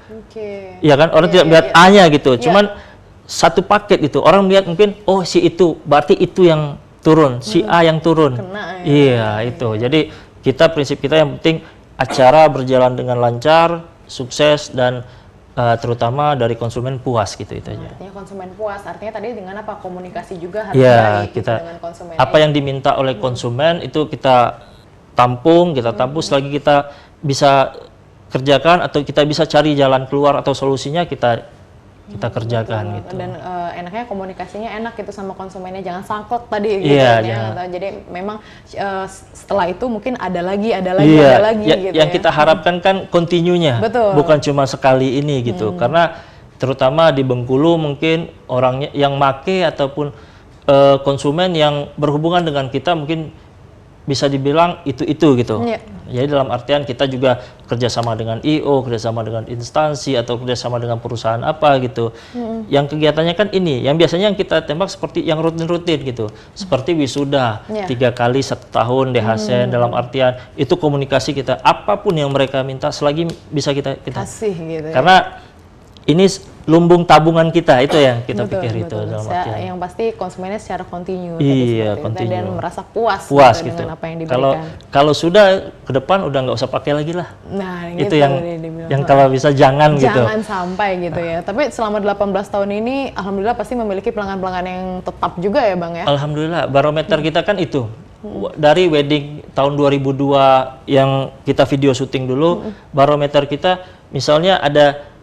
Iya kan, orang tidak melihat A-nya gitu. Cuman satu paket itu orang melihat mungkin oh si itu berarti itu yang turun, si A yang turun. Kena, iya itu. Jadi kita prinsip kita yang penting acara berjalan dengan lancar, sukses dan terutama dari konsumen puas gitu itu aja. Artinya konsumen puas, artinya tadi dengan apa komunikasi juga harus baik kita dengan konsumen. Apa yang diminta oleh konsumen itu kita tampung selagi kita bisa kerjakan atau kita bisa cari jalan keluar atau solusinya kita kerjakan gitu. Dan enaknya komunikasinya enak gitu sama konsumennya, jangan sangkut tadi gitu ya. Jadi memang setelah itu mungkin ada lagi gitu. Yang kita harapkan kan kontinunya, bukan cuma sekali ini gitu. Karena terutama di Bengkulu mungkin orangnya yang make ataupun konsumen yang berhubungan dengan kita mungkin bisa dibilang itu gitu. Jadi dalam artian kita juga kerjasama dengan IO, kerjasama dengan instansi atau kerjasama dengan perusahaan apa gitu. Yang kegiatannya kan ini, yang biasanya yang kita tembak seperti yang rutin-rutin gitu. Seperti wisuda 3 kali 1 tahun DHSN, dalam artian itu komunikasi kita. Apapun yang mereka minta selagi bisa kita kasih gitu. Karena ini lumbung tabungan kita, itu yang kita pikir itu dalam artian. Yang pasti konsumennya secara kontinu. Iya, kontinu. Dan merasa puas gitu dengan apa yang diberikan. Kalau sudah ke depan udah nggak usah pakai lagi lah. Nah, itu yang kalau bisa jangan gitu. Jangan sampai gitu ya. Tapi selama 18 tahun ini, alhamdulillah pasti memiliki pelanggan-pelanggan yang tetap juga ya Bang ya? Alhamdulillah, barometer kita kan itu. Dari wedding tahun 2002 yang kita video syuting dulu, barometer kita misalnya ada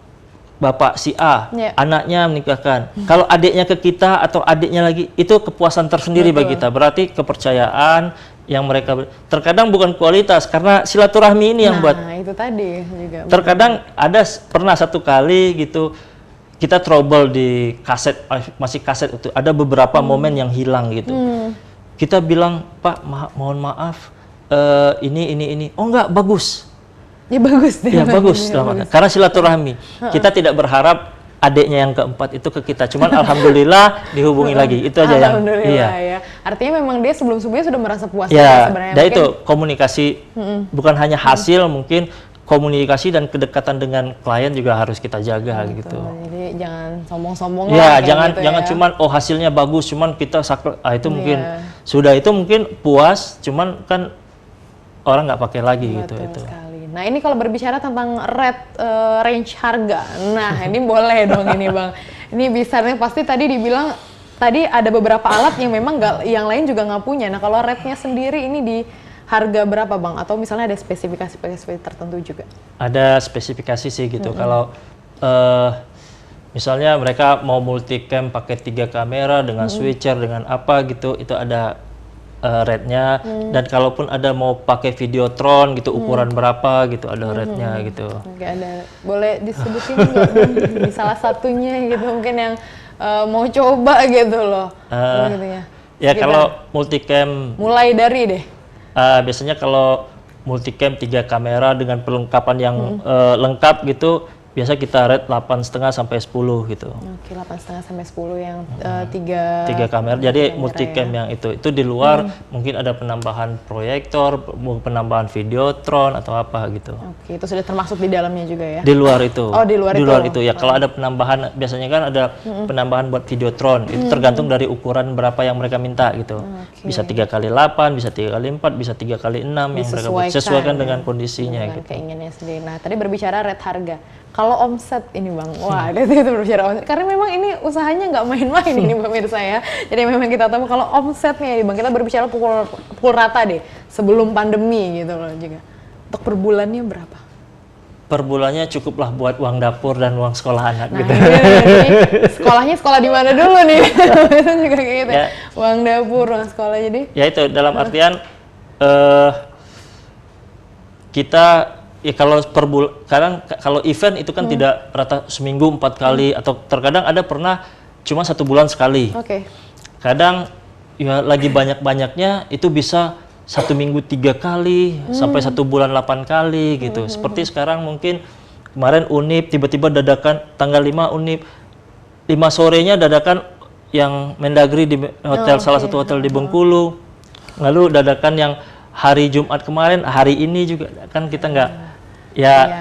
Bapak si A, anaknya menikahkan. Kalau adiknya ke kita atau adiknya lagi, itu kepuasan tersendiri bagi kita. Berarti kepercayaan yang mereka terkadang bukan kualitas, karena silaturahmi ini yang buat. Nah, itu tadi juga. Terkadang pernah 1 kali gitu, kita trouble di kaset, masih kaset itu. Ada beberapa momen yang hilang gitu. Kita bilang, Pak, mohon maaf, ini. Oh enggak, bagus. Ya bagus deh. Ya bagus. Karena silaturahmi. Kita tidak berharap adiknya yang keempat itu ke kita. Cuman alhamdulillah dihubungi lagi. Itu aja yang. Ya. Artinya memang dia sebelumnya sudah merasa puas sebenarnya. Dan itu komunikasi bukan hanya hasil, mungkin komunikasi dan kedekatan dengan klien juga harus kita jaga gitu. Jadi jangan sombong-sombong jangan cuman hasilnya bagus, cuman kita itu mungkin sudah itu mungkin puas, cuman kan orang nggak pakai lagi gitu itu. Nah ini kalau berbicara tentang range harga, nah ini boleh dong ini Bang. Ini bisa nih pasti tadi dibilang tadi ada beberapa alat yang memang yang lain juga nggak punya. Nah kalau rate-nya sendiri ini di harga berapa Bang? Atau misalnya ada spesifikasi tertentu juga? Ada spesifikasi sih gitu. Kalau misalnya mereka mau multicam pakai 3 kamera dengan switcher dengan apa gitu, itu ada rate-nya. Dan kalaupun ada mau pakai videotron gitu, ukuran berapa gitu, ada rate-nya gitu. Oke, ada. Boleh disebutin nggak Bang? Di salah satunya gitu mungkin yang mau coba gitu loh. Gitu ya. Ya kalau multicam Mulai dari deh. biasanya kalau multicam 3 kamera dengan perlengkapan yang lengkap gitu, biasa kita rate 8,5 sampai 10 gitu. Oke, 8,5 sampai 10 yang 3 kamera. Jadi multicam yang itu di luar mungkin ada penambahan proyektor, penambahan videotron atau apa gitu. Oke, itu sudah termasuk di dalamnya juga ya? Di luar itu. Oh, di luar itu ya. Kalau ada penambahan, biasanya kan ada penambahan buat videotron. Itu tergantung dari ukuran berapa yang mereka minta gitu. Bisa 3x8, bisa 3x4, bisa 3x6 yang mereka sesuaikan dengan kondisinya gitu. Keinginannya sendiri. Nah, tadi berbicara rate harga. Kalau omset ini Bang, wah itu berbicara omset. Karena memang ini usahanya nggak main-main ini pemirsa ya. Jadi memang kita tahu kalau omsetnya ini Bang, kita berbicara pukul rata deh sebelum pandemi gitu loh juga. Untuk per bulannya berapa? Per bulannya cukuplah buat uang dapur dan uang sekolah anak gitu. Jadi sekolahnya sekolah di mana dulu nih? Itu juga kayak gitu. Ya. Uang dapur, uang sekolah jadi. Ya itu dalam artian kita ya kalau per bulan, kadang kalau event itu kan tidak rata seminggu 4 kali atau terkadang ada pernah cuma 1 bulan sekali. Oke. Kadang ya lagi banyak-banyaknya itu bisa 1 minggu 3 kali sampai 1 bulan 8 kali gitu. Seperti sekarang mungkin kemarin Unip tiba-tiba dadakan tanggal 5 Unip 5 sorenya dadakan yang Mendagri di hotel salah satu hotel di Bengkulu. Lalu dadakan yang hari Jumat kemarin, hari ini juga kan kita nggak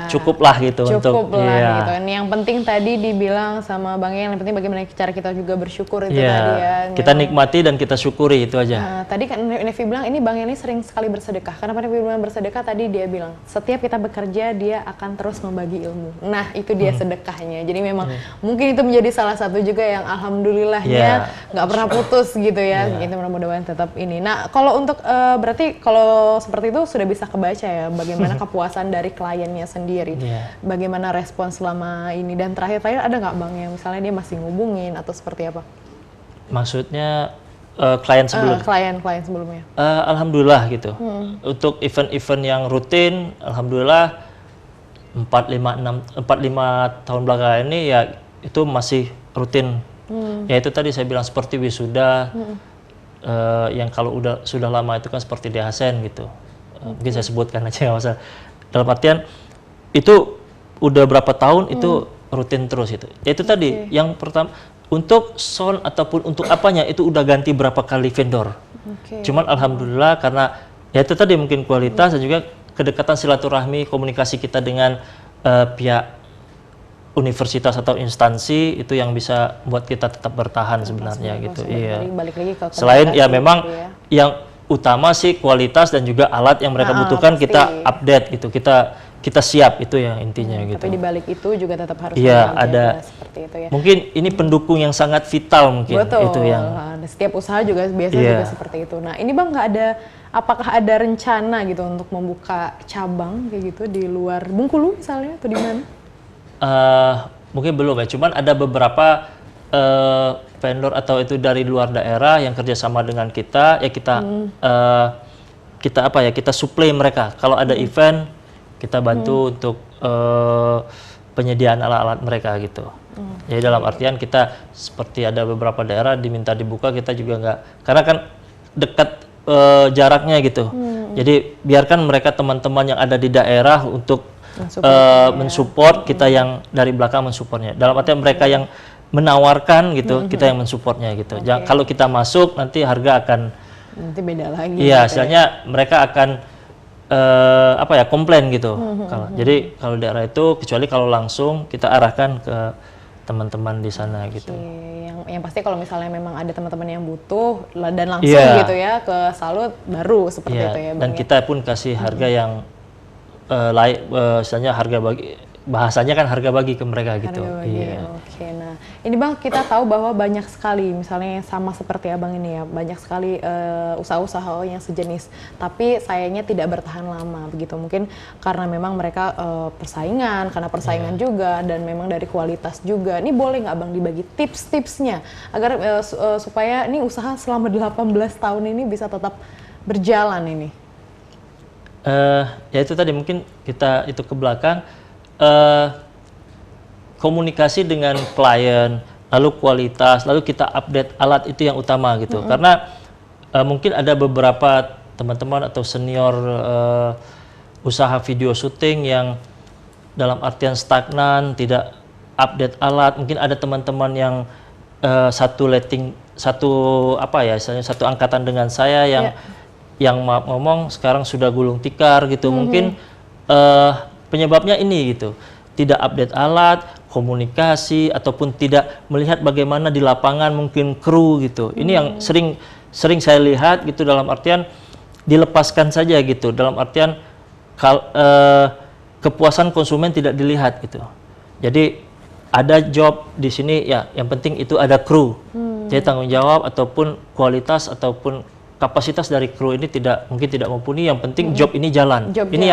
cukuplah gitu gitu. Ini yang penting tadi dibilang sama Bang yang penting bagaimana cara kita juga bersyukur itu tadi ya. Kita nikmati dan kita syukuri itu aja. Nah, tadi kan Nevi bilang ini Bang ini sering sekali bersedekah. Kenapa Nevi bilang bersedekah? Tadi dia bilang setiap kita bekerja dia akan terus membagi ilmu. Nah, itu dia sedekahnya. Jadi memang mungkin itu menjadi salah satu juga yang alhamdulillahnya nggak pernah putus gitu ya. Itu mudah-mudahan tetap ini. Nah, kalau untuk berarti kalau seperti itu sudah bisa kebaca ya bagaimana kepuasan dari kliennya sendiri. Bagaimana respon selama ini dan terakhir ada nggak Bang yang misalnya dia masih ngubungin atau seperti apa? Maksudnya klien sebelumnya? Klien sebelumnya. Alhamdulillah gitu. Untuk event-event yang rutin, alhamdulillah 4-5 tahun belakangan ini ya itu masih rutin. Ya itu tadi saya bilang seperti wisuda, yang kalau sudah lama itu kan seperti di Hasen gitu. Mungkin saya sebutkan aja nggak usah. Dalam artian itu udah berapa tahun itu rutin terus itu. Ya itu tadi yang pertama untuk sound ataupun untuk apanya itu udah ganti berapa kali vendor. Cuman alhamdulillah karena ya itu tadi mungkin kualitas dan juga kedekatan silaturahmi komunikasi kita dengan pihak universitas atau instansi itu yang bisa buat kita tetap bertahan sebenarnya gitu. Iya. Balik lagi ke selain ya memang yang utama sih kualitas dan juga alat yang mereka butuhkan pasti. Kita update gitu. Kita siap itu yang intinya gitu. Tapi di balik itu juga tetap harus ada seperti itu ya. Mungkin ini pendukung yang sangat vital mungkin. Betul. Itu yang setiap usaha juga biasanya juga seperti itu. Nah, ini Bang apakah ada rencana gitu untuk membuka cabang kayak gitu di luar Bengkulu misalnya atau di mana? Mungkin belum ya. Cuman ada beberapa vendor atau itu dari luar daerah yang kerjasama dengan kita ya kita supply mereka kalau ada event kita bantu untuk penyediaan alat-alat mereka gitu. Jadi dalam artian kita seperti ada beberapa daerah diminta dibuka kita juga nggak karena kan dekat jaraknya gitu. Jadi biarkan mereka teman-teman yang ada di daerah untuk mensupport kita yang dari belakang mensupportnya. Dalam artian mereka yang menawarkan gitu, kita yang mensupportnya gitu. Kalau kita masuk nanti harga akan nanti beda lagi. Iya, hasilnya mereka akan komplain gitu. Jadi kalau daerah itu kecuali kalau langsung kita arahkan ke teman-teman di sana gitu. Yang pasti kalau misalnya memang ada teman-teman yang butuh dan langsung gitu ya ke Salut baru seperti itu ya. Dan kita pun kasih harga yang misalnya harga bagi bahasanya kan harga bagi ke mereka gitu. Oke, nah Nah, ini Bang, kita tahu bahwa banyak sekali, misalnya sama seperti Abang ini ya, banyak sekali usaha-usaha yang sejenis, tapi sayangnya tidak bertahan lama begitu. Mungkin karena memang mereka karena persaingan juga, dan memang dari kualitas juga. Ini boleh nggak Bang dibagi tips-tipsnya agar supaya ini usaha selama 18 tahun ini bisa tetap berjalan ini? Ya itu tadi mungkin kita itu ke belakang. Komunikasi dengan klien, lalu kualitas, lalu kita update alat itu yang utama gitu. Karena mungkin ada beberapa teman-teman atau senior usaha video syuting yang dalam artian stagnan, tidak update alat. Mungkin ada teman-teman yang satu angkatan dengan saya yang maaf ngomong sekarang sudah gulung tikar gitu. Mungkin penyebabnya ini gitu. Tidak update alat, komunikasi, ataupun tidak melihat bagaimana di lapangan mungkin kru gitu. Ini yang sering saya lihat gitu, dalam artian dilepaskan saja gitu, dalam artian kepuasan konsumen tidak dilihat gitu. Jadi ada job di sini ya, yang penting itu ada kru. Jadi tanggung jawab ataupun kualitas ataupun kapasitas dari kru ini mungkin tidak mumpuni, yang penting job ini jalan. Ini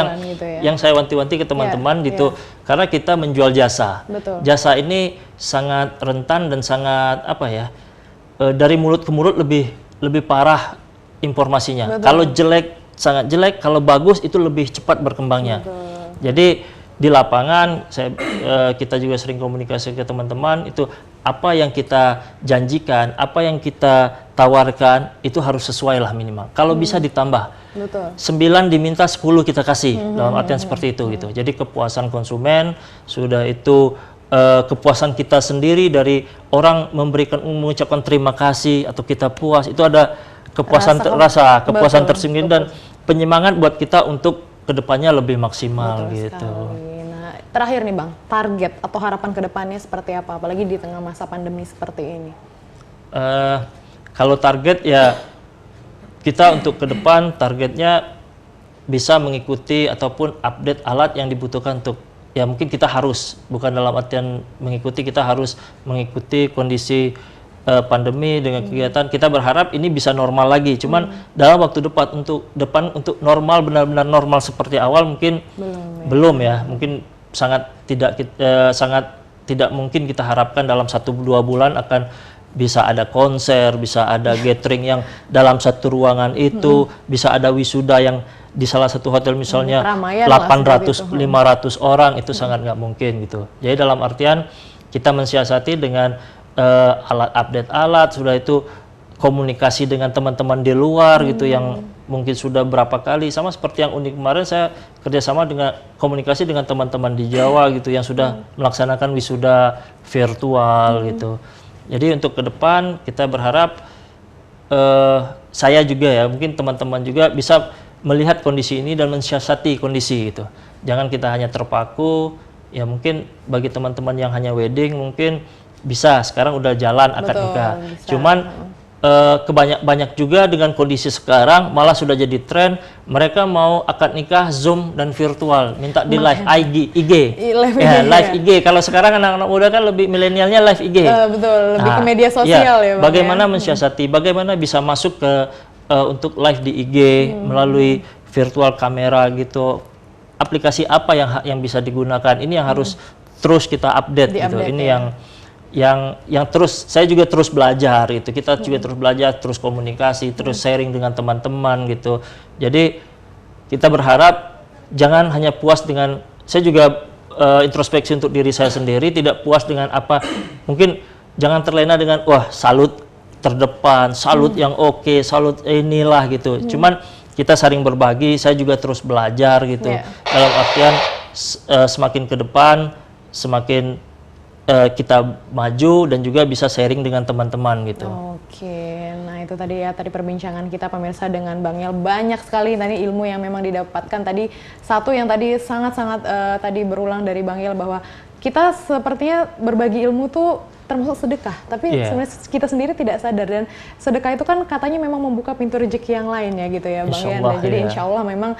yang saya wanti-wanti ke teman-teman gitu, karena kita menjual jasa. Betul. Jasa ini sangat rentan dan sangat dari mulut ke mulut lebih parah informasinya. Kalau jelek sangat jelek, kalau bagus itu lebih cepat berkembangnya. Jadi di lapangan kita juga sering komunikasi ke teman-teman, itu apa yang kita janjikan, apa yang kita tawarkan itu harus sesuai lah minimal. Kalau bisa ditambah. 9 diminta 10 kita kasih, dalam artian seperti itu gitu. Jadi kepuasan konsumen, sudah itu kepuasan kita sendiri dari orang mengucapkan terima kasih atau kita puas, itu ada kepuasan kepuasan tersendiri dan penyemangat buat kita untuk kedepannya lebih maksimal gitu. Nah, terakhir nih Bang, target atau harapan kedepannya seperti apa? Apalagi di tengah masa pandemi seperti ini. Kalau target ya kita untuk ke depan targetnya bisa mengikuti ataupun update alat yang dibutuhkan untuk, ya mungkin kita harus, bukan dalam artian mengikuti, kita harus mengikuti kondisi pandemi dengan kegiatan. Kita berharap ini bisa normal lagi. Cuman dalam waktu depan untuk normal, benar-benar normal seperti awal mungkin belum ya. Mungkin sangat tidak mungkin kita harapkan dalam 1-2 bulan akan bisa ada konser, bisa ada gathering yang dalam satu ruangan itu, bisa ada wisuda yang di salah satu hotel misalnya 800-500 orang, itu sangat nggak mungkin gitu. Jadi dalam artian kita mensiasati dengan update alat, sudah itu komunikasi dengan teman-teman di luar gitu, yang mungkin sudah berapa kali, sama seperti yang unik kemarin saya kerjasama dengan komunikasi dengan teman-teman di Jawa gitu yang sudah melaksanakan wisuda virtual gitu. Jadi untuk ke depan kita berharap saya juga ya, mungkin teman-teman juga bisa melihat kondisi ini dan mensiasati kondisi itu. Jangan kita hanya terpaku, ya mungkin bagi teman-teman yang hanya wedding mungkin bisa sekarang udah jalan akad nikah. Cuman banyak juga dengan kondisi sekarang malah sudah jadi tren, mereka mau akad nikah Zoom dan virtual, minta di live IG. Live IG. Kalau sekarang anak-anak muda kan lebih milenialnya live IG. Betul, lebih ke media sosial ya Bang. Bagaimana mensiasati, bagaimana bisa masuk ke untuk live di IG melalui virtual kamera gitu. Aplikasi apa yang bisa digunakan? Ini yang harus terus kita update gitu. Ini yang terus, saya juga terus belajar gitu. Kita juga terus belajar, terus komunikasi, terus sharing dengan teman-teman gitu. Jadi kita berharap jangan hanya puas dengan, saya juga introspeksi untuk diri saya sendiri, tidak puas dengan apa, mungkin jangan terlena dengan wah salut terdepan, salut yang oke, salut inilah gitu. Cuman kita saling berbagi, saya juga terus belajar gitu. Dalam artian semakin ke depan semakin kita maju dan juga bisa sharing dengan teman-teman gitu. Oke, nah itu tadi ya, tadi perbincangan kita pemirsa dengan Bang Yel, banyak sekali tadi ilmu yang memang didapatkan. Tadi satu yang tadi sangat-sangat tadi berulang dari Bang Yel, bahwa kita sepertinya berbagi ilmu tuh termasuk sedekah, tapi sebenarnya kita sendiri tidak sadar, dan sedekah itu kan katanya memang membuka pintu rezeki yang lain ya gitu ya Bang Yel. Jadi insya Allah memang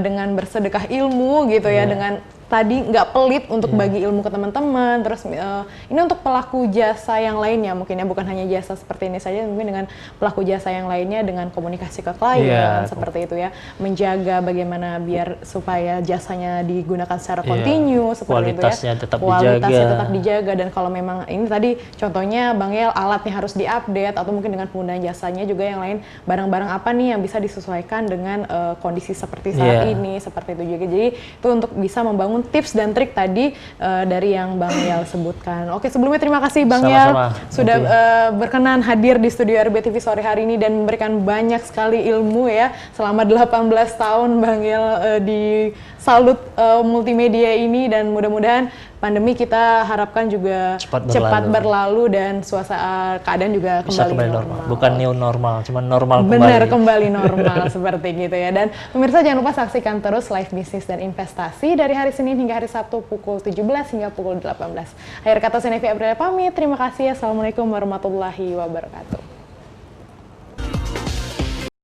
dengan bersedekah ilmu gitu ya, dengan tadi nggak pelit untuk bagi ilmu ke teman-teman. Terus ini untuk pelaku jasa yang lainnya mungkin ya, bukan hanya jasa seperti ini saja, mungkin dengan pelaku jasa yang lainnya dengan komunikasi ke klien seperti itu ya, menjaga bagaimana biar supaya jasanya digunakan secara kontinu seperti itu ya, kualitasnya tetap dijaga. Dan kalau memang ini tadi contohnya Bang Yel, alatnya harus diupdate atau mungkin dengan penggunaan jasanya juga yang lain, barang-barang apa nih yang bisa disesuaikan dengan kondisi seperti saat ini, seperti itu juga. Jadi itu untuk bisa membangun tips dan trik tadi dari yang Bang Yel sebutkan. Oke, sebelumnya terima kasih Bang Yel sudah berkenan hadir di studio RBTV sore hari ini dan memberikan banyak sekali ilmu ya. Selama 18 tahun Bang Yel di Salut Multimedia ini, dan mudah-mudahan pandemi kita harapkan juga cepat berlalu dan suasana keadaan juga kembali normal. Bukan new normal, cuma normal kembali. Benar, kembali normal seperti gitu ya. Dan pemirsa jangan lupa saksikan terus live bisnis dan investasi dari hari Senin hingga hari Sabtu pukul 17 hingga pukul 18. Akhir kata saya Nevi Aprilia pamit. Terima kasih. Assalamualaikum warahmatullahi wabarakatuh.